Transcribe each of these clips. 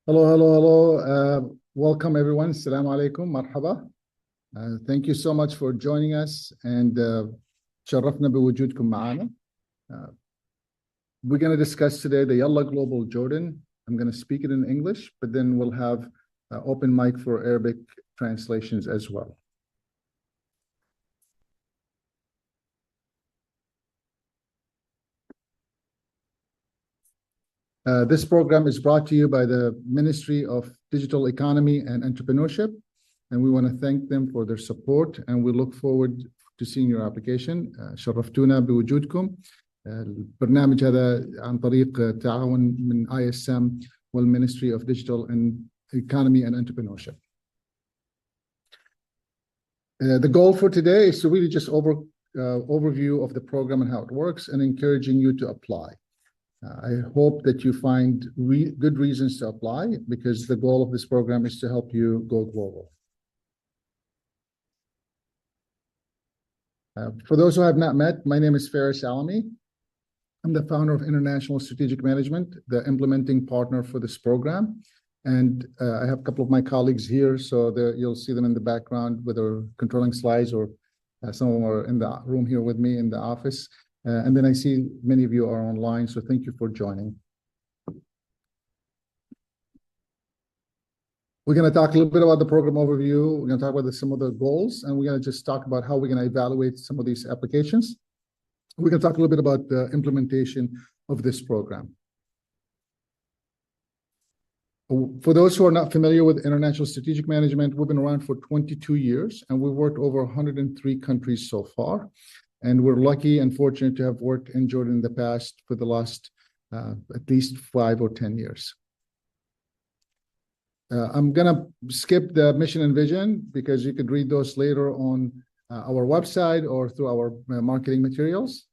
Hello, hello, hello. Welcome everyone. Assalamu alaikum. Marhaba. Thank you so much for joining us and شرفنا بوجودكم معنا. We're going to discuss today the Yallah Global Jordan. I'm going to speak it in English, but then we'll have open mic for Arabic translations as well. This program is brought to you by the Ministry of Digital Economy and Entrepreneurship, and we want to thank them for their support, and we look forward to seeing your application. شرفتونا بوجودكم. البرنامج هذا عن طريق تعاون من ISM والMinistry of Digital and Economy and Entrepreneurship. The goal for today is to really just overview of the program and how it works and encouraging you to apply. I hope that you find good reasons to apply, because the goal of this program is to help you go global. For those who I have not met, my name is Faris Alami. I'm the founder of International Strategic Management, the implementing partner for this program. And I have a couple of my colleagues here, so you'll see them in the background, whether controlling slides or some of them are in the room here with me in the office. And then I see many of you are online, so thank you for joining. We're going to talk a little bit about the program overview. We're going to talk about some of the goals, and we're going to just talk about how we're going to evaluate some of these applications. We're going to talk a little bit about the implementation of this program. For those who are not familiar with International Strategic Management, we've been around for 22 years, and we've worked over 103 countries so far. And we're lucky and fortunate to have worked in Jordan in the past for the last at least 5 or 10 years. I'm going to skip the mission and vision, because you could read those later on our website or through our marketing materials.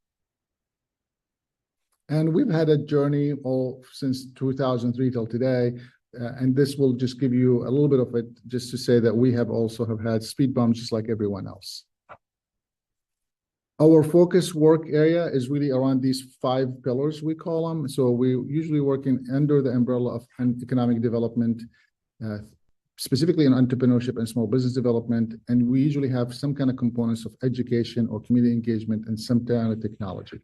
And we've had a journey all since 2003 till today. And this will just give you a little bit of it, just to say that we have also had speed bumps just like everyone else. Our focus work area is really around these 5 pillars, we call them. So we usually working under the umbrella of economic development, specifically in entrepreneurship and small business development. And we usually have some kind of components of education or community engagement and some kind of technology.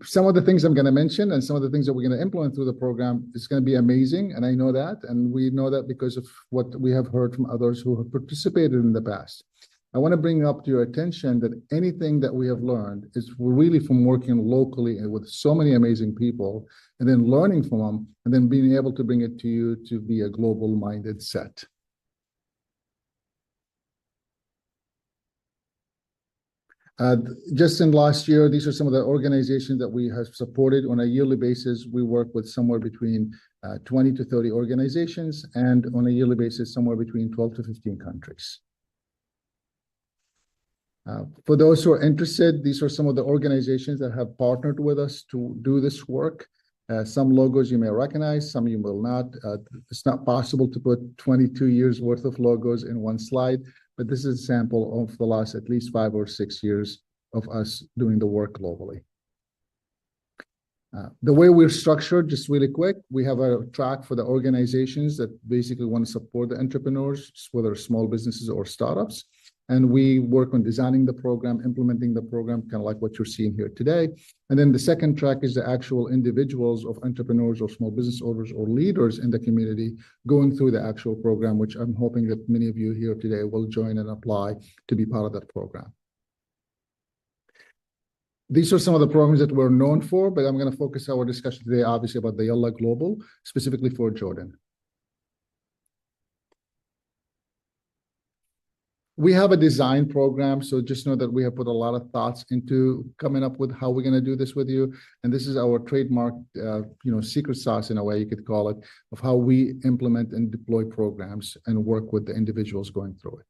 Some of the things I'm going to mention and some of the things that we're going to implement through the program is going to be amazing. And I know that. And we know that because of what we have heard from others who have participated in the past. I want to bring up to your attention that anything that we have learned is really from working locally and with so many amazing people, and then learning from them, and then being able to bring it to you to be a global-minded set. Just in last year, these are some of the organizations that we have supported on a yearly basis. We work with somewhere between 20 to 30 organizations, and on a yearly basis, somewhere between 12 to 15 countries. For those who are interested, these are some of the organizations that have partnered with us to do this work. Some logos you may recognize, some you will not. It's not possible to put 22 years worth of logos in one slide, but this is a sample of the last at least 5 or 6 years of us doing the work globally. The way we're structured, just really quick, we have a track for the organizations that basically want to support the entrepreneurs, whether small businesses or startups. And we work on designing the program, implementing the program, kind of like what you're seeing here today. And then the second track is the actual individuals of entrepreneurs or small business owners or leaders in the community going through the actual program, which I'm hoping that many of you here today will join and apply to be part of that program. These are some of the programs that we're known for, but I'm going to focus our discussion today, obviously, about the Yallah Global, specifically for Jordan. We have a design program, so just know that we have put a lot of thoughts into coming up with how we're going to do this with you. And this is our trademark, secret sauce in a way you could call it, of how we implement and deploy programs and work with the individuals going through it.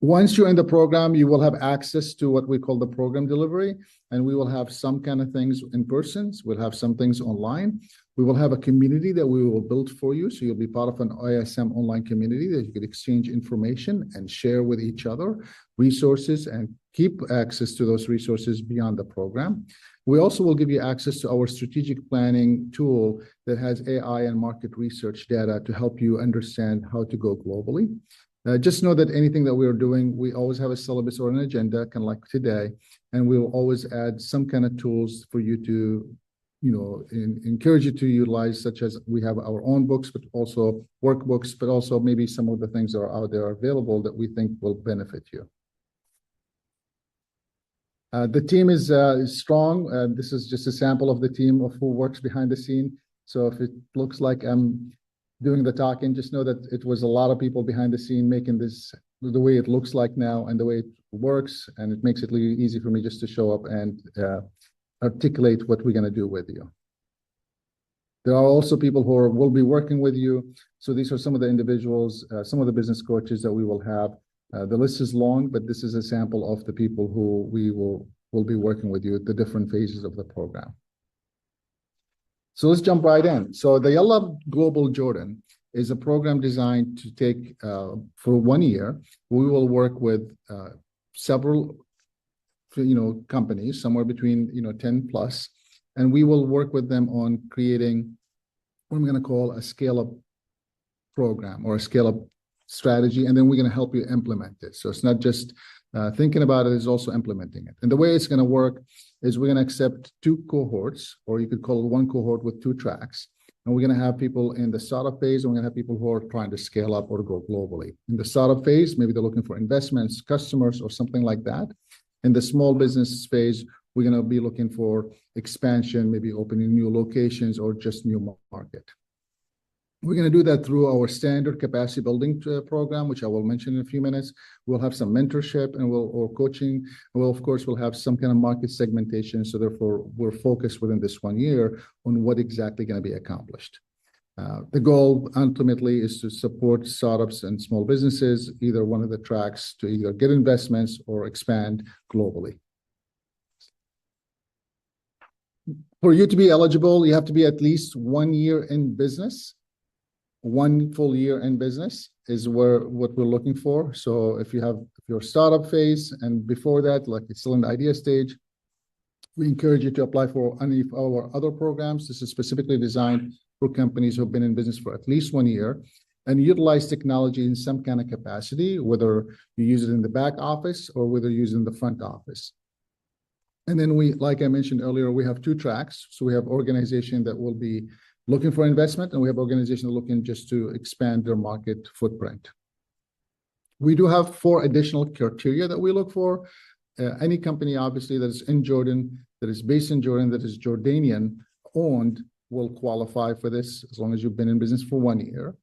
Once you're in the program, you will have access to what we call the program delivery, and we will have some kind of things in person. We'll have some things online. We will have a community that we will build for you, so you'll be part of an ISM online community that you can exchange information and share with each other, resources and keep access to those resources beyond the program. We also will give you access to our strategic planning tool that has AI and market research data to help you understand how to go globally. Just know that anything that we're doing, we always have a syllabus or an agenda, kind of like today, and we'll always add some kind of tools for you to, encourage you to utilize, such as we have our own books, but also workbooks, but also maybe some of the things that are out there available that we think will benefit you. The team is strong. This is just a sample of the team of who works behind the scene. So if it looks like I'm doing the talking, just know that it was a lot of people behind the scene making this the way it looks like now and the way it works. And it makes it really easy for me just to show up and articulate what we're going to do with you. There are also people who will be working with you. So these are some of the individuals, some of the business coaches that we will have. The list is long, but this is a sample of the people who we will be working with you at the different phases of the program. So let's jump right in. So the Yallah Global Jordan is a program designed to take for 1 year. We will work with several companies, somewhere between 10 plus, and we will work with them on creating what I'm going to call a scale-up program or a scale-up strategy, and then we're going to help you implement it. So it's not just thinking about it, it's also implementing it. And the way it's going to work is we're going to accept 2 cohorts, or you could call it 1 cohort with 2 tracks. And we're going to have people in the startup phase, and we're going to have people who are trying to scale up or go globally. In the startup phase, maybe they're looking for investments, customers, or something like that. In the small business phase, we're going to be looking for expansion, maybe opening new locations or just new market. We're going to do that through our standard capacity building program, which I will mention in a few minutes. We'll have some mentorship or coaching. Of course, we'll have some kind of market segmentation. So therefore, we're focused within this 1 year on what exactly going to be accomplished. The goal ultimately is to support startups and small businesses, either one of the tracks to either get investments or expand globally. For you to be eligible, you have to be at least 1 year in business. 1 full year in business is what we're looking for. So if your startup phase and before that, like it's still in the idea stage, we encourage you to apply for any of our other programs. This is specifically designed for companies who have been in business for at least 1 year and utilize technology in some kind of capacity, whether you use it in the back office or whether you use it in the front office. And then like I mentioned earlier, we have 2 tracks. So we have organization that will be looking for investment, and we have organizations looking just to expand their market footprint. We do have 4 additional criteria that we look for. Any company, obviously, that is in Jordan, that is based in Jordan, that is Jordanian owned will qualify for this as long as you've been in business for 1 year.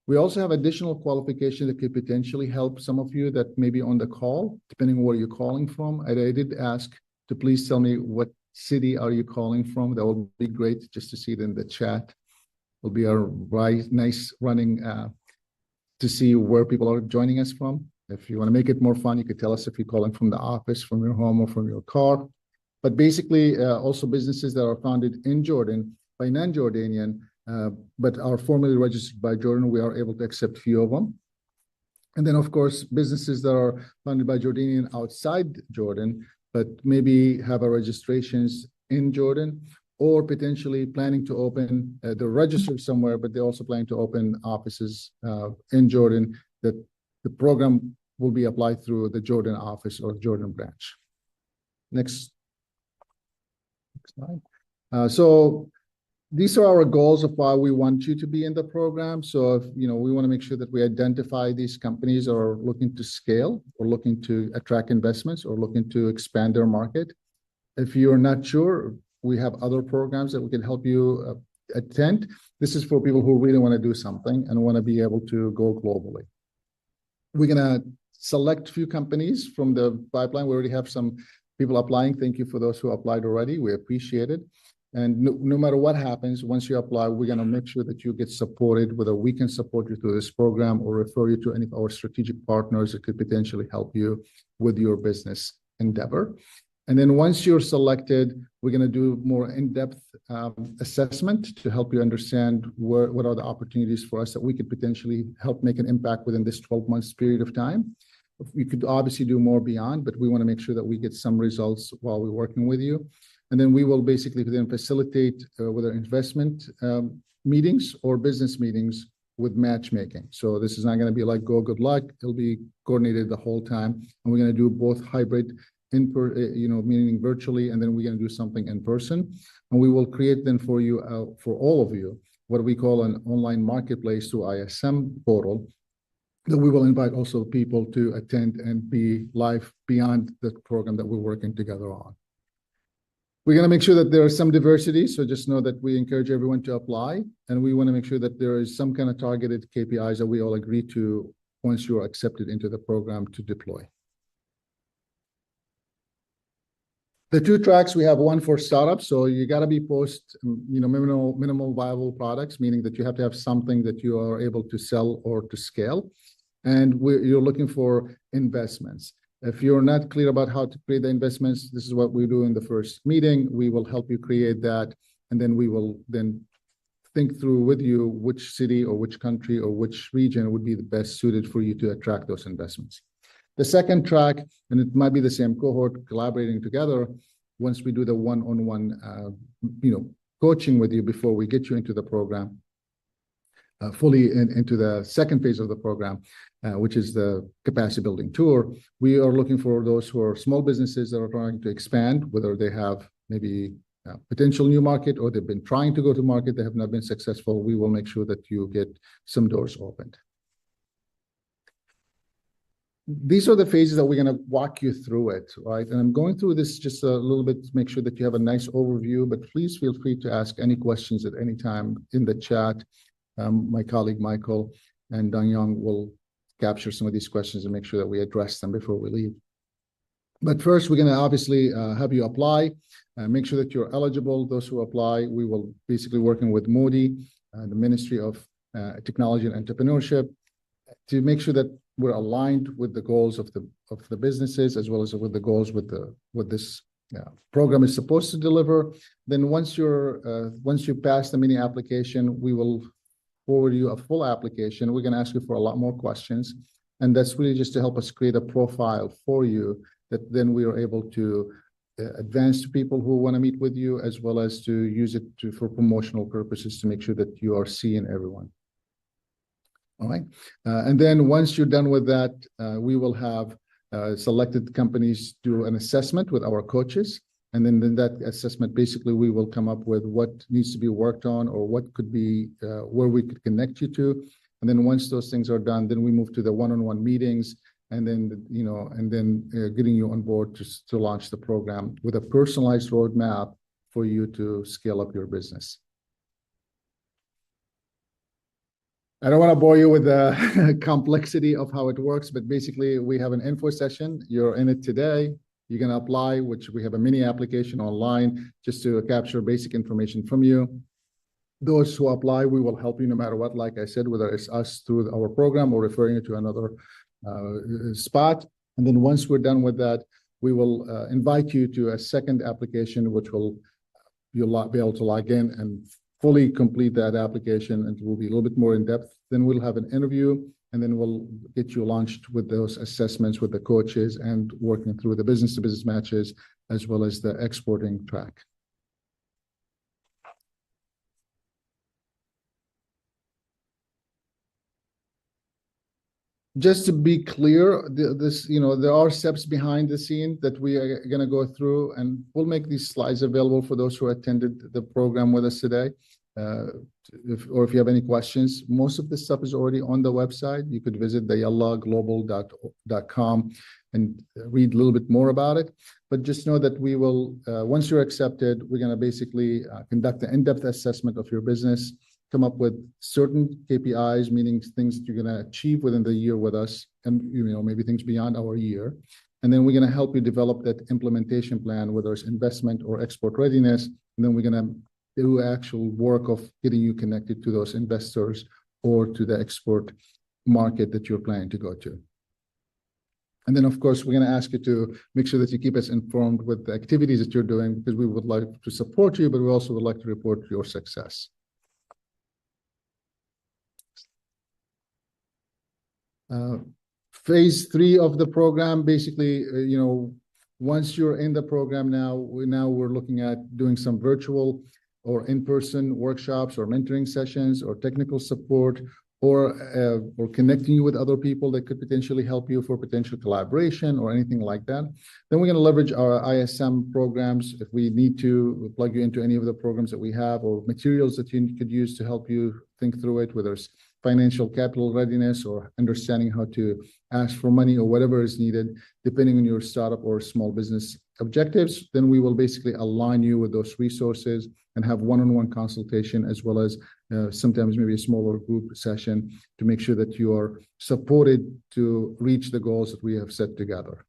We also have additional qualification that could potentially help some of you that may be on the call, depending on where you're calling from. I did ask to please tell me what city are you calling from. That would be great just to see it in the chat. Will be a nice running to see where people are joining us from. If you want to make it more fun, you could tell us if you're calling from the office, from your home, or from your car. But basically, also businesses that are founded in Jordan by non-Jordanian, but are formally registered by Jordan, we are able to accept few of them. And then, of course, businesses that are founded by Jordanian outside Jordan, but maybe have a registrations in Jordan, or potentially planning to open, they're registered somewhere, but they're also planning to open offices in Jordan, that the program will be applied through the Jordan office or Jordan branch. Next slide. So these are our goals of why we want you to be in the program. So if, we want to make sure that we identify these companies that are looking to scale or looking to attract investments or looking to expand their market. If you're not sure, we have other programs that we can help you attend. This is for people who really want to do something and want to be able to go globally. We're going to select a few companies from the pipeline. We already have some people applying. Thank you for those who applied already. We appreciate it. And no matter what happens, once you apply, we're going to make sure that you get supported, whether we can support you through this program or refer you to any of our strategic partners that could potentially help you with your business endeavor. And then once you're selected, we're going to do more in-depth assessment to help you understand what are the opportunities for us that we could potentially help make an impact within this 12 months period of time. We could obviously do more beyond, but we want to make sure that we get some results while we're working with you. And then we will basically then facilitate whether investment meetings or business meetings with matchmaking. So this is not going to be like go, good luck. It'll be coordinated the whole time. And we're going to do both hybrid, meaning virtually, and then we're going to do something in person. And we will create then for you, for all of you, what we call an online marketplace through ISM portal, that we will invite also people to attend and be live beyond the program that we're working together on. We're going to make sure that there is some diversity, so just know that we encourage everyone to apply, and we want to make sure that there is some kind of targeted KPIs that we all agree to once you are accepted into the program to deploy. The two tracks, we have one for startups, so you got to be minimal viable products, meaning that you have to have something that you are able to sell or to scale, and you're looking for investments. If you're not clear about how to create the investments, this is what we do in the first meeting. We will help you create that, and then we will then think through with you which city or which country or which region would be the best suited for you to attract those investments. The second track, and it might be the same cohort collaborating together, once we do the one-on-one coaching with you before we get you into the program, fully into the second phase of the program, which is the capacity building tour. We are looking for those who are small businesses that are trying to expand, whether they have maybe a potential new market or they've been trying to go to market, they have not been successful. We will make sure that you get some doors opened. These are the phases that we're going to walk you through it, right? And I'm going through this just a little bit to make sure that you have a nice overview, but please feel free to ask any questions at any time in the chat. My colleague Michael and Danyang will capture some of these questions and make sure that we address them before we leave. But first, we're going to obviously have you apply, make sure that you're eligible. Those who apply, we will basically working with MoDEE, the Ministry of Technology and Entrepreneurship, to make sure that we're aligned with the goals of the businesses as well as with the goals with this program is supposed to deliver. Then once you pass the mini application, we will forward you a full application. We're going to ask you for a lot more questions, and that's really just to help us create a profile for you that then we are able to advance to people who want to meet with you, as well as to use it for promotional purposes to make sure that you are seeing everyone. All right. And then once you're done with that, we will have selected companies do an assessment with our coaches. And then that assessment, basically, we will come up with what needs to be worked on or what could be where we could connect you to. And then once those things are done, then we move to the one-on-one meetings, and then getting you on board to launch the program with a personalized roadmap for you to scale up your business. I don't want to bore you with the complexity of how it works, but basically we have an info session. You're in it today. You're going to apply, which we have a mini application online just to capture basic information from you. Those who apply, we will help you no matter what, like I said, whether it's us through our program or referring you to another spot. And then once we're done with that, we will invite you to a second application, which you'll be able to log in and fully complete that application, and it will be a little bit more in depth. Then we'll have an interview, and then we'll get you launched with those assessments with the coaches and working through the business-to-business matches, as well as the exporting track. Just to be clear, there are steps behind the scene that we are going to go through, and we'll make these slides available for those who attended the program with us today. If you have any questions, most of this stuff is already on the website. You could visit the yallahglobal.com and read a little bit more about it. But just know that we will, once you're accepted, we're going to basically conduct an in-depth assessment of your business, come up with certain KPIs, meaning things that you're going to achieve within the year with us, and maybe things beyond our year. And then we're going to help you develop that implementation plan, whether it's investment or export readiness. And then we're going to do actual work of getting you connected to those investors or to the export market that you're planning to go to. And then, of course, we're going to ask you to make sure that you keep us informed with the activities that you're doing, because we would like to support you, but we also would like to report your success. Phase 3 of the program, basically, once you're in the program now, we're looking at doing some virtual or in-person workshops or mentoring sessions or technical support or connecting you with other people that could potentially help you for potential collaboration or anything like that. Then we're going to leverage our ISM programs if we need to plug you into any of the programs that we have or materials that you could use to help you think through it, whether it's financial capital readiness or understanding how to ask for money or whatever is needed, depending on your startup or small business objectives. Then we will basically align you with those resources and have one-on-one consultation, as well as sometimes maybe a smaller group session to make sure that you are supported to reach the goals that we have set together.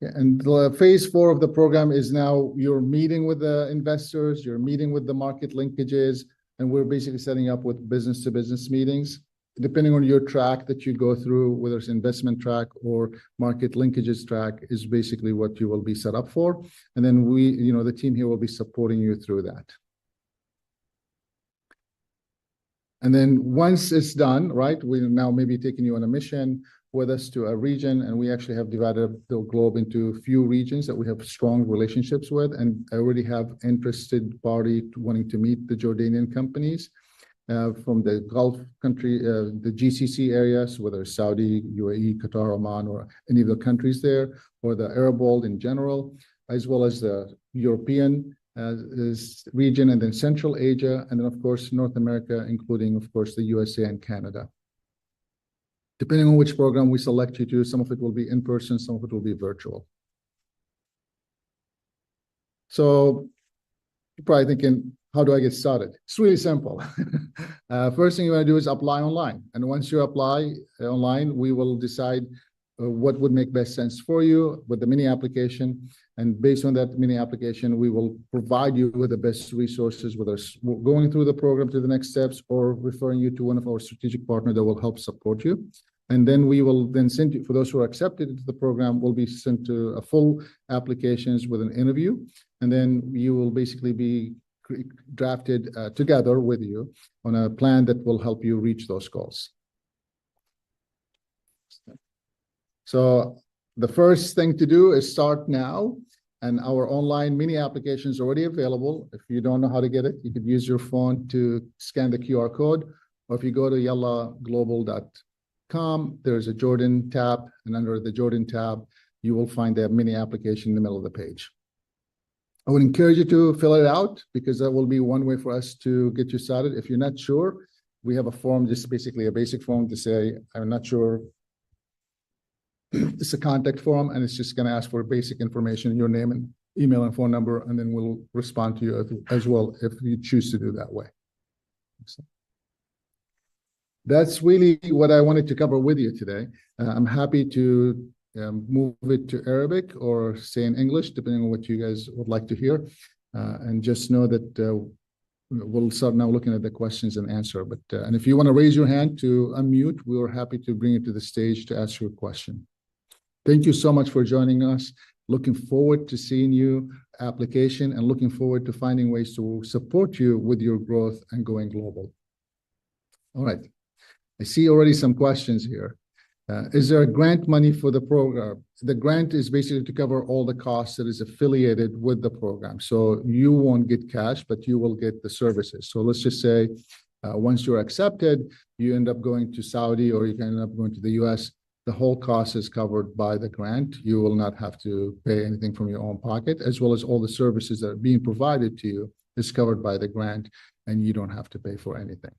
Yeah, and phase 4 of the program is now you're meeting with the investors, you're meeting with the market linkages, and we're basically setting up with business-to-business meetings. Depending on your track that you go through, whether it's investment track or market linkages track, is basically what you will be set up for. And then the team here will be supporting you through that. And then once it's done, right, we're now maybe taking you on a mission with us to a region, and we actually have divided the globe into a few regions that we have strong relationships with, and I already have interested party wanting to meet the Jordanian companies. From the Gulf country, the GCC areas, whether it's Saudi, UAE, Qatar, Oman, or any of the countries there, or the Arab world in general, as well as the European region, and then Central Asia, and then, of course, North America, including, of course, the USA and Canada. Depending on which program we select you to, some of it will be in person, some of it will be virtual. So you're probably thinking, how do I get started? It's really simple. First thing you want to do is apply online. And once you apply online, we will decide what would make best sense for you with the mini application. And based on that mini application, we will provide you with the best resources, whether it's going through the program to the next steps or referring you to one of our strategic partners that will help support you. And then we will then send you, for those who are accepted into the program, will be sent to a full applications with an interview. And then you will basically be drafted together with you on a plan that will help you reach those goals. So the first thing to do is start now, and our online mini application is already available. If you don't know how to get it, you could use your phone to scan the QR code, or if you go to yallahglobal.com, there's a Jordan tab, and under the Jordan tab, you will find the mini application in the middle of the page. I would encourage you to fill it out, because that will be one way for us to get you started. If you're not sure, we have a form, just basically a basic form to say, I'm not sure. It's a contact form, and it's just going to ask for basic information, your name and email and phone number, and then we'll respond to you as well if you choose to do that way. So that's really what I wanted to cover with you today. I'm happy to move it to Arabic or say in English, depending on what you guys would like to hear. And just know that we'll start now looking at the questions and answer. But and if you want to raise your hand to unmute, we are happy to bring you to the stage to ask your question. Thank you so much for joining us. Looking forward to seeing you application, and looking forward to finding ways to support you with your growth and going global. All right. I see already some questions here. Is there a grant money for the program? The grant is basically to cover all the costs that is affiliated with the program. So you won't get cash, but you will get the services. So let's just say once you're accepted, you end up going to Saudi, or you can end up going to the US. The whole cost is covered by the grant. You will not have to pay anything from your own pocket, as well as all the services that are being provided to you is covered by the grant, and you don't have to pay for anything.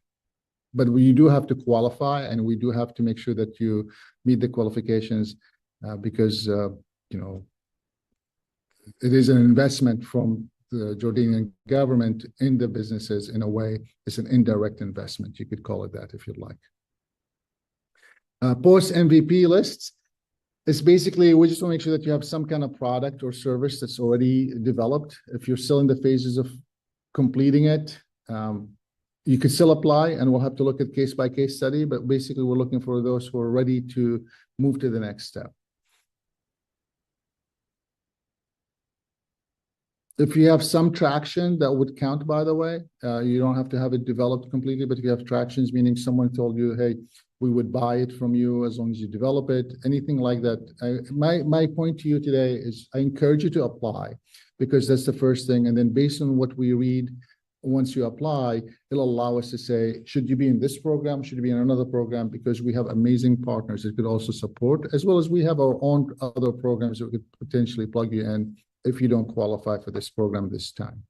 But you do have to qualify, and we do have to make sure that you meet the qualifications because, it is an investment from the Jordanian government in the businesses. In a way, it's an indirect investment. You could call it that if you'd like. Post MVP lists is basically, we just want to make sure that you have some kind of product or service that's already developed. If you're still in the phases of completing it, you could still apply, and we'll have to look at case-by-case study, but basically we're looking for those who are ready to move to the next step. If you have some traction, that would count, by the way. You don't have to have it developed completely, but if you have tractions, meaning someone told you, hey, we would buy it from you as long as you develop it, anything like that. My point to you today is I encourage you to apply, because that's the first thing. And then based on what we read, once you apply, it'll allow us to say, should you be in this program? Should you be in another program? Because we have amazing partners that could also support, as well as we have our own other programs that we could potentially plug you in if you don't qualify for this program this time.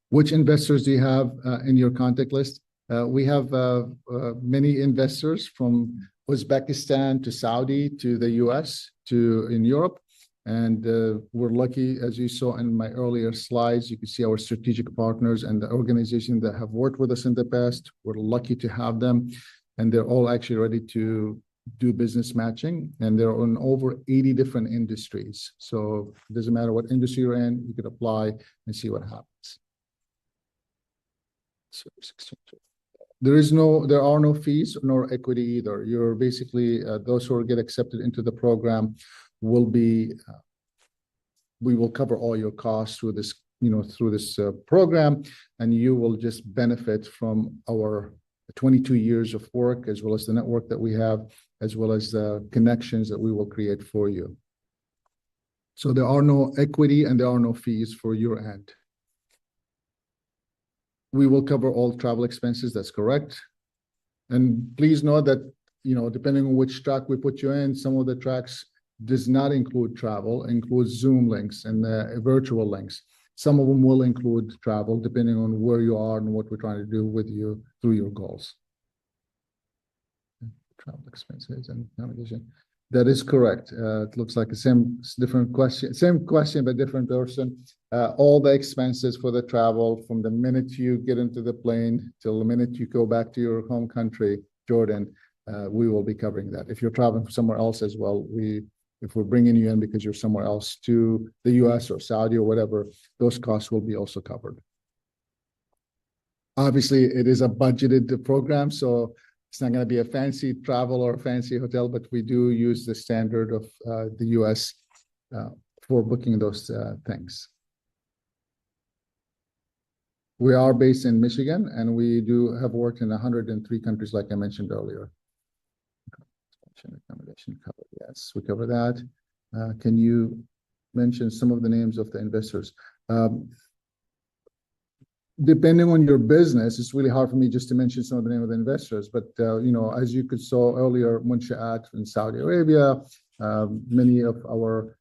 Which investors do you have in your contact list? We have many investors from Uzbekistan to Saudi to the US to in Europe. And we're lucky, as you saw in my earlier slides, you can see our strategic partners and the organizations that have worked with us in the past. We're lucky to have them, and they're all actually ready to do business matching, and they're in over 80 different industries. So it doesn't matter what industry you're in, you could apply and see what happens. So there are no fees nor equity either. You're basically those who get accepted into the program will be, we will cover all your costs through this, through this program, and you will just benefit from our 22 years of work, as well as the network that we have, as well as the connections that we will create for you. So there are no equity and there are no fees for your end. We will cover all travel expenses, that's correct. And please know that, depending on which track we put you in, some of the tracks does not include travel, includes Zoom links and virtual links. Some of them will include travel, depending on where you are and what we're trying to do with you through your goals. Travel expenses and accommodation. That is correct. It looks like the same question, but different person. All the expenses for the travel from the minute you get into the plane till the minute you go back to your home country, Jordan, we will be covering that. If you're traveling somewhere else as well, if we're bringing you in because you're somewhere else to the US or Saudi or whatever, those costs will be also covered. Obviously, it is a budgeted program, so it's not going to be a fancy travel or a fancy hotel, but we do use the standard of the US for booking those things. We are based in Michigan, and we do have worked in 103 countries, like I mentioned earlier. Accommodation covered. Yes, we cover that. Can you mention some of the names of the investors? Depending on your business, it's really hard for me just to mention some of the name of the investors. But as you could saw earlier, Munshaat in Saudi Arabia, many of our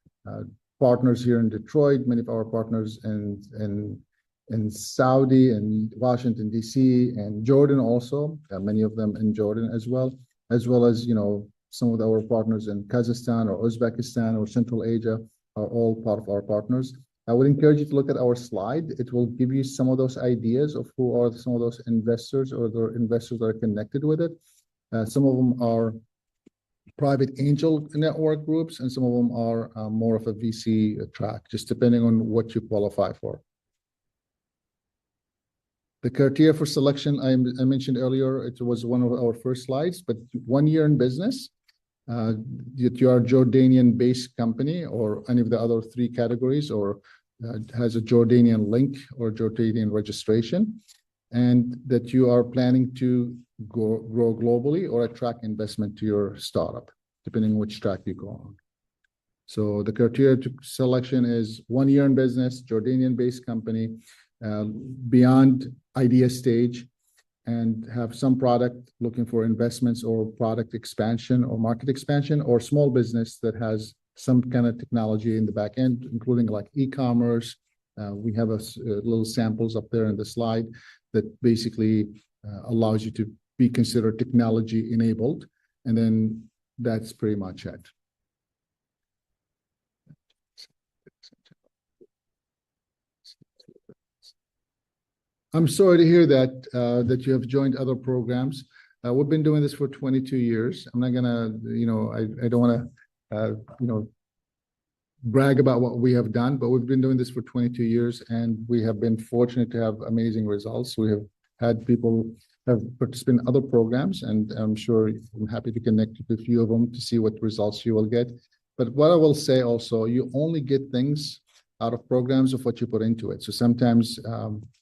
partners here in Detroit, many of our partners in Saudi and Washington D.C. and Jordan also, many of them in Jordan as well as some of our partners in Kazakhstan or Uzbekistan or Central Asia are all part of our partners. I would encourage you to look at our slide. It will give you some of those ideas of who are some of those investors or the investors that are connected with it. Some of them are private angel network groups, and some of them are more of a VC track, just depending on what you qualify for. The criteria for selection, I mentioned earlier, it was one of our first slides, but 1 year in business, that you are a Jordanian-based company or any of the other three categories, or has a Jordanian link or Jordanian registration, and that you are planning to grow globally or attract investment to your startup, depending on which track you go on. So the criteria to selection is 1 year in business, Jordanian-based company, beyond idea stage, and have some product looking for investments or product expansion or market expansion, or small business that has some kind of technology in the back end, including like e-commerce. We have a little samples up there in the slide that basically allows you to be considered technology enabled. And then that's pretty much it. I'm sorry to hear that that you have joined other programs. We've been doing this for 22 years. I'm not gonna, I don't want to, brag about what we have done, but we've been doing this for 22 years, and we have been fortunate to have amazing results. We have had people have participated in other programs, and I'm sure I'm happy to connect with a few of them to see what results you will get. But what I will say also, you only get things out of programs of what you put into it. So sometimes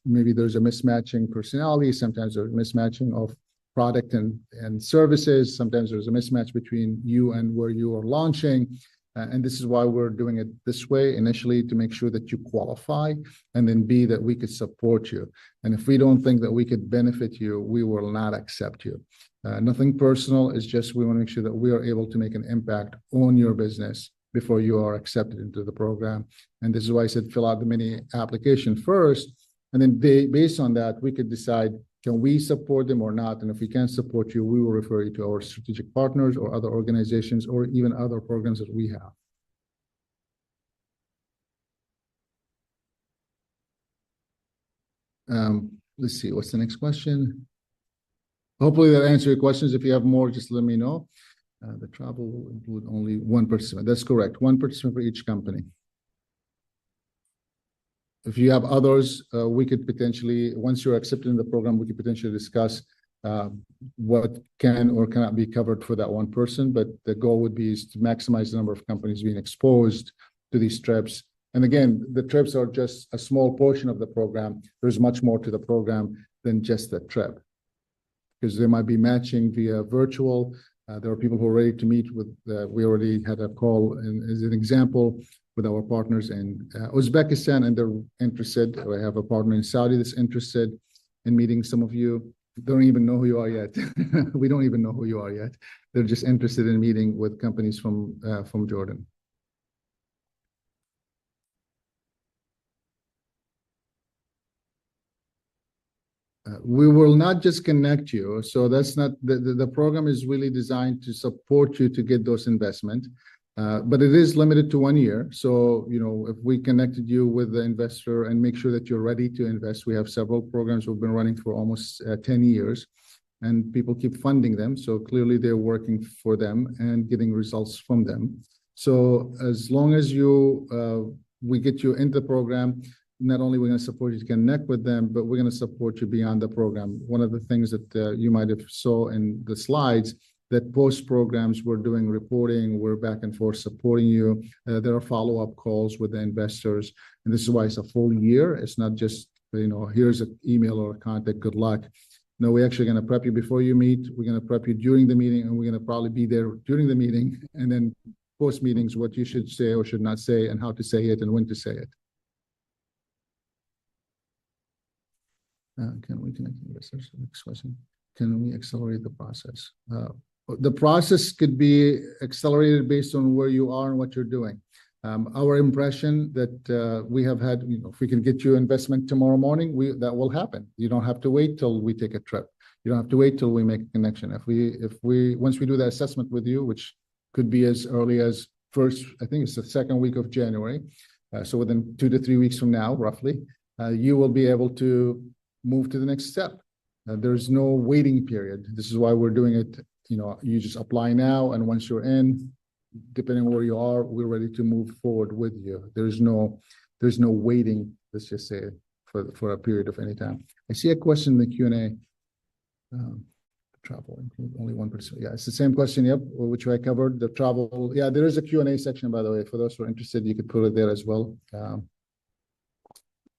maybe there's a mismatching personality, sometimes there's a mismatching of product and services, sometimes there's a mismatch between you and where you are launching. And this is why we're doing it this way initially, to make sure that you qualify, and then B, that we could support you. And if we don't think that we could benefit you, we will not accept you. Nothing personal, it's just we want to make sure that we are able to make an impact on your business before you are accepted into the program. And this is why I said fill out the mini application first, and then based on that, we could decide, can we support them or not? And if we can't support you, we will refer you to our strategic partners or other organizations or even other programs that we have. Let's see, what's the next question? Hopefully that answers your questions. If you have more, just let me know. The travel will include only one participant. That's correct, one participant for each company. If you have others, we could potentially, once you're accepted in the program, we could potentially discuss what can or cannot be covered for that one person. But the goal would be is to maximize the number of companies being exposed to these trips. And again, the trips are just a small portion of the program. There's much more to the program than just the trip, because there might be matching via virtual. There are people who are ready to meet with, we already had a call, and as an example, with our partners in Uzbekistan, and they're interested. We have a partner in Saudi that's interested in meeting some of you. Don't even know who you are yet. We don't even know who you are yet. They're just interested in meeting with companies from Jordan. We will not just connect you. So that's not, the program is really designed to support you to get those investment. But it is limited to 1 year. So, you know, if we connected you with the investor and make sure that you're ready to invest, we have several programs we've been running for almost 10 years, and people keep funding them. So clearly they're working for them and getting results from them. So as long as we get you into the program, not only we're going to support you to connect with them, but we're going to support you beyond the program. One of the things that you might have saw in the slides, that post programs, we're doing reporting, we're back and forth supporting you. There are follow-up calls with the investors. And this is why it's a full year. It's not just, you know, here's an email or a contact, good luck. No, we're actually going to prep you before you meet. We're going to prep you during the meeting, and we're going to probably be there during the meeting. And then post meetings, what you should say or should not say, and how to say it and when to say it. Can we connect investors? Next question. Can we accelerate the process? The process could be accelerated based on where you are and what you're doing. Our impression that we have had, you know, if we can get you investment tomorrow morning, that will happen. You don't have to wait till we take a trip. You don't have to wait till we make a connection. Once we do the assessment with you, which could be as early as I think it's the second week of January. So within 2 to 3 weeks from now, roughly, you will be able to move to the next step. There's no waiting period. This is why we're doing it. You know, you just apply now, and once you're in, depending on where you are, we're ready to move forward with you. There's no waiting, let's just say, for a period of any time. I see a question in the Q&A. Travel include only 1%. Yeah, it's the same question, yep, which I covered. The travel, yeah, there is a Q&A section, by the way. For those who are interested, you could put it there as well.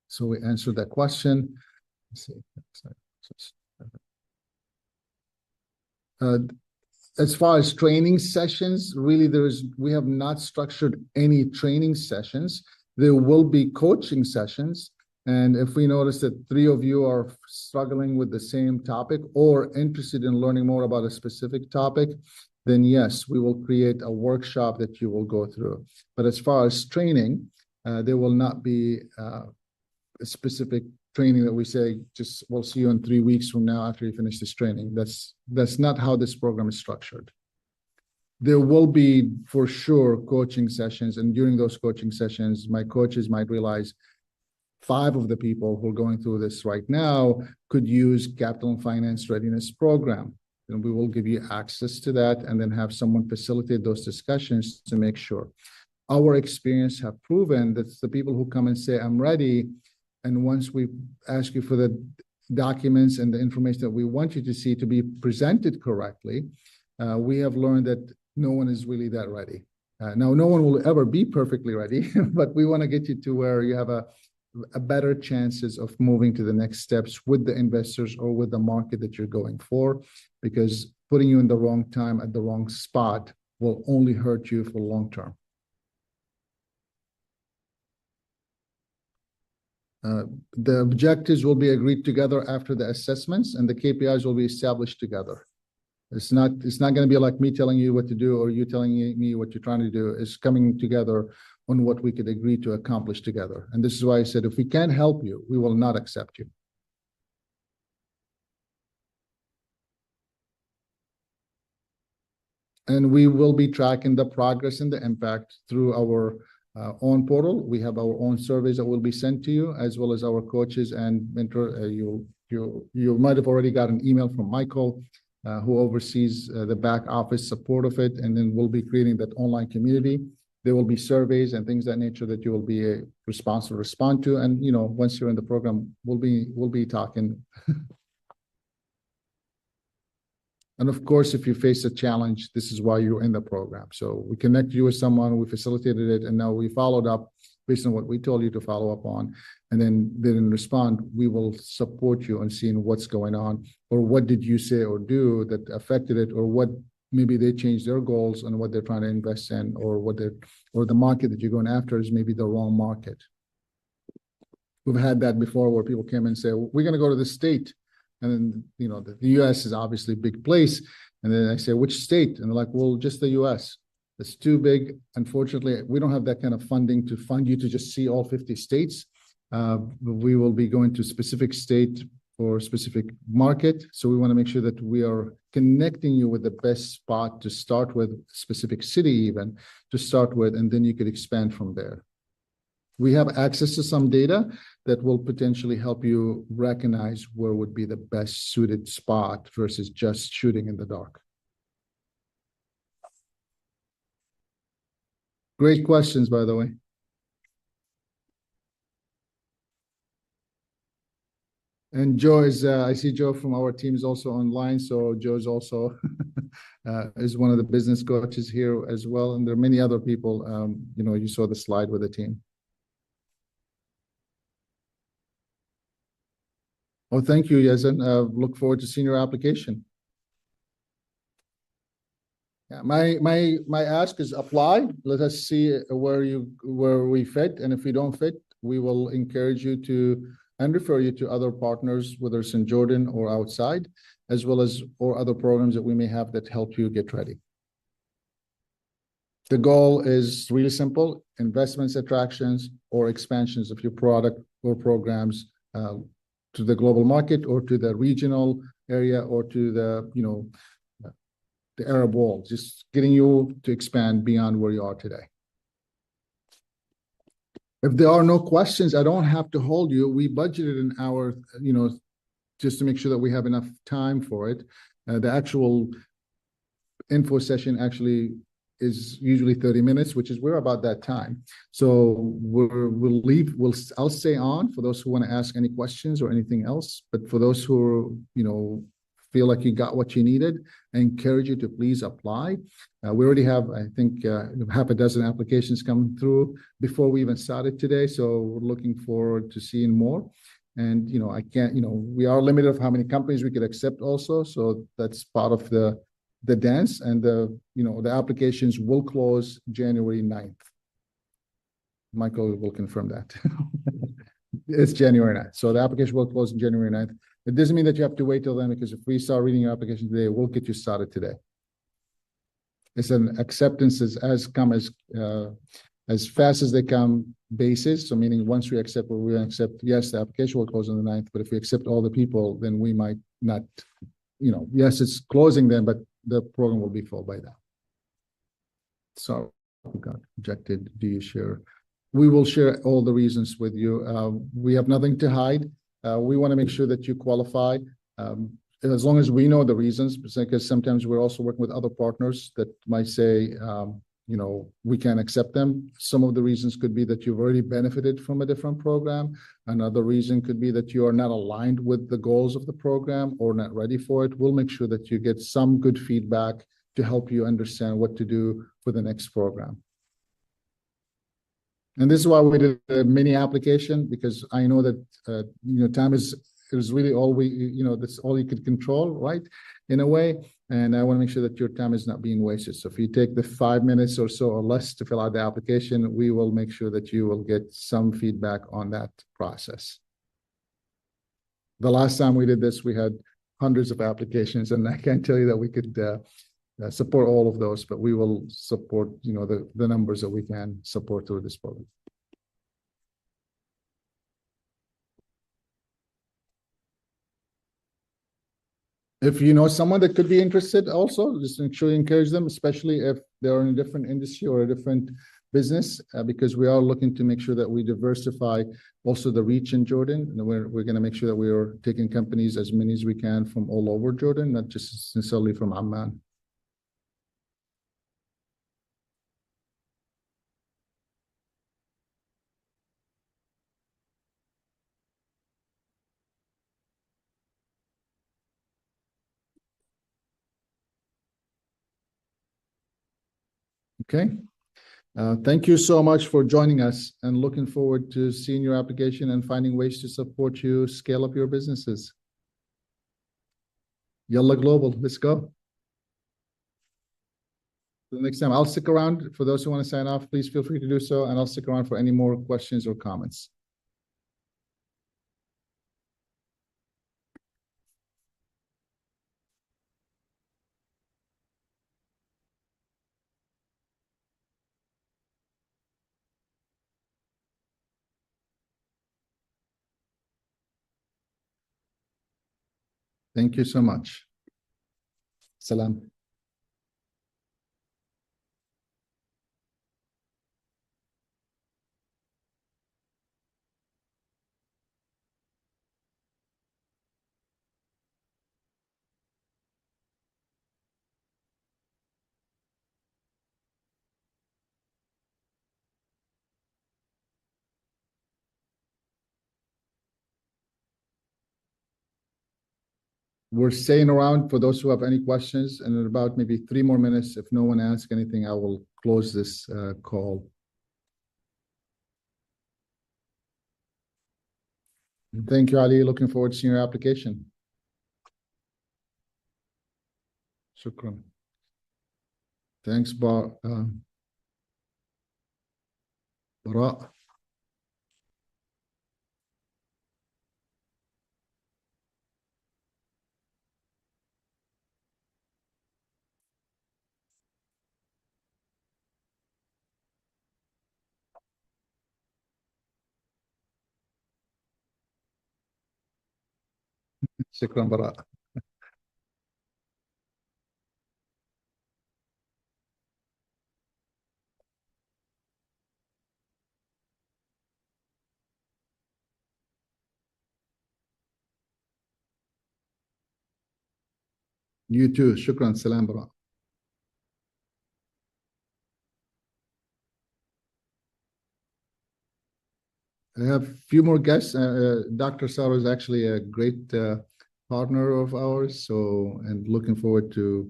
So we answered that question. Let's see. As far as training sessions, really we have not structured any training sessions. There will be coaching sessions. And if we notice that 3 of you are struggling with the same topic or interested in learning more about a specific topic, then yes, we will create a workshop that you will go through. But as far as training, there will not be a specific training that we say, just we'll see you in 3 weeks from now after you finish this training. That's not how this program is structured. There will be, for sure, coaching sessions. And during those coaching sessions, my coaches might realize 5 of the people who are going through this right now could use Capital and Finance Readiness Program. And we will give you access to that and then have someone facilitate those discussions to make sure. Our experience have proven that the people who come and say, I'm ready, and once we ask you for the documents and the information that we want you to see to be presented correctly, we have learned that no one is really that ready. Now, no one will ever be perfectly ready, but we want to get you to where you have a better chances of moving to the next steps with the investors or with the market that you're going for, because putting you in the wrong time at the wrong spot will only hurt you for long term. The objectives will be agreed together after the assessments, and the KPIs will be established together. It's not going to be like me telling you what to do or you telling me what you're trying to do. It's coming together on what we could agree to accomplish together. And this is why I said, if we can't help you, we will not accept you. And we will be tracking the progress and the impact through our own portal. We have our own surveys that will be sent to you, as well as our coaches and mentor. You might have already got an email from Michael, who oversees the back office support of it, and then we'll be creating that online community. There will be surveys and things of that nature that you will be responsible to respond to. And once you're in the program, we'll be talking. And of course, if you face a challenge, this is why you're in the program. So we connect you with someone, we facilitated it, and now we followed up based on what we told you to follow up on. And then in respond, we will support you in seeing what's going on, or what did you say or do that affected it, or what maybe they changed their goals and what they're trying to invest in, or the market that you're going after is maybe the wrong market. We've had that before where people came and say, we're going to go to this state. And then, the US is obviously a big place. And then I say, which state? And they're like, well, just the US. It's too big. Unfortunately, we don't have that kind of funding to fund you to just see all 50 states. We will be going to a specific state or specific market. So we want to make sure that we are connecting you with the best spot to start with, specific city even to start with, and then you could expand from there. We have access to some data that will potentially help you recognize where would be the best suited spot versus just shooting in the dark. Great questions, by the way. And Joe is, I see Joe from our team is also online. So Joe is also is one of the business coaches here as well. And there are many other people, you saw the slide with the team. Oh, thank you, Yazan. Look forward to seeing your application. Yeah, my ask is apply. Let us see where we fit, and if we don't fit, we will encourage you to and refer you to other partners, whether it's in Jordan or outside, as well as or other programs that we may have that help you get ready. The goal is really simple: investments, attractions, or expansions of your product or programs to the global market or to the regional area or to the Arab world, just getting you to expand beyond where you are today. If there are no questions, I don't have to hold you. We budgeted an hour, just to make sure that we have enough time for it. The actual info session actually is usually 30 minutes, which is we're about that time. So I'll stay on for those who want to ask any questions or anything else. But for those who feel like you got what you needed, I encourage you to please apply. We already have, I think, half a dozen applications come through before we even started today. So we're looking forward to seeing more. And, I can't, we are limited of how many companies we could accept also. So that's part of the dance, and the applications will close January 9th. Michael will confirm that. It's January 9th. So the application will close on January 9th. It doesn't mean that you have to wait till then, because if we start reading your application today, we'll get you started today. It's an acceptance as fast as they come basis. So meaning once we accept what we accept, yes, the application will close on the 9th, but if we accept all the people, then we might not, yes, it's closing then, but the program will be full by then. So we got rejected. Do you share? We will share all the reasons with you. We have nothing to hide. We want to make sure that you qualify. As long as we know the reasons, because sometimes we're also working with other partners that might say, we can't accept them. Some of the reasons could be that you've already benefited from a different program. Another reason could be that you are not aligned with the goals of the program or not ready for it. We'll make sure that you get some good feedback to help you understand what to do for the next program. And this is why we did a mini application, because I know that time is really all that's all you could control, right? In a way. And I want to make sure that your time is not being wasted. So if you take the 5 minutes or so or less to fill out the application, we will make sure that you will get some feedback on that process. The last time we did this, we had hundreds of applications, and I can't tell you that we could support all of those, but we will support the numbers that we can support through this program. If you know someone that could be interested, also just make sure you encourage them, especially if they're in a different industry or a different business, because we are looking to make sure that we diversify also the reach in Jordan. And we're going to make sure that we are taking companies as many as we can from all over Jordan, not just necessarily from Amman. Okay. Thank you so much for joining us, and looking forward to seeing your application and finding ways to support you scale up your businesses. Yallah Global, let's go. The next time, I'll stick around. For those who want to sign off, please feel free to do so, and I'll stick around for any more questions or comments. Thank you so much. Salam. We're staying around for those who have any questions, and in about maybe 3 more minutes, if no one asks anything, I will close this call. Thank you, Ali. Looking forward to seeing your application. Shukran. Thanks, Bara. Shukran, Bara. You too. Shukran. Salam, Bara. I have a few more guests. Dr. Sarah is actually a great partner of ours, and looking forward to.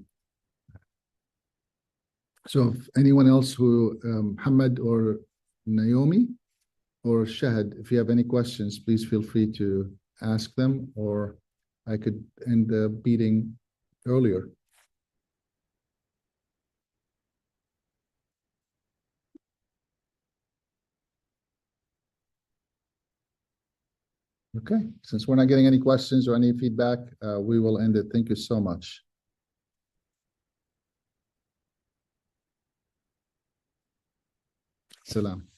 So if anyone else who, Muhammad or Naomi or Shahid, if you have any questions, please feel free to ask them, or I could end the meeting earlier. Okay, since we're not getting any questions or any feedback, we will end it. Thank you so much. Salam.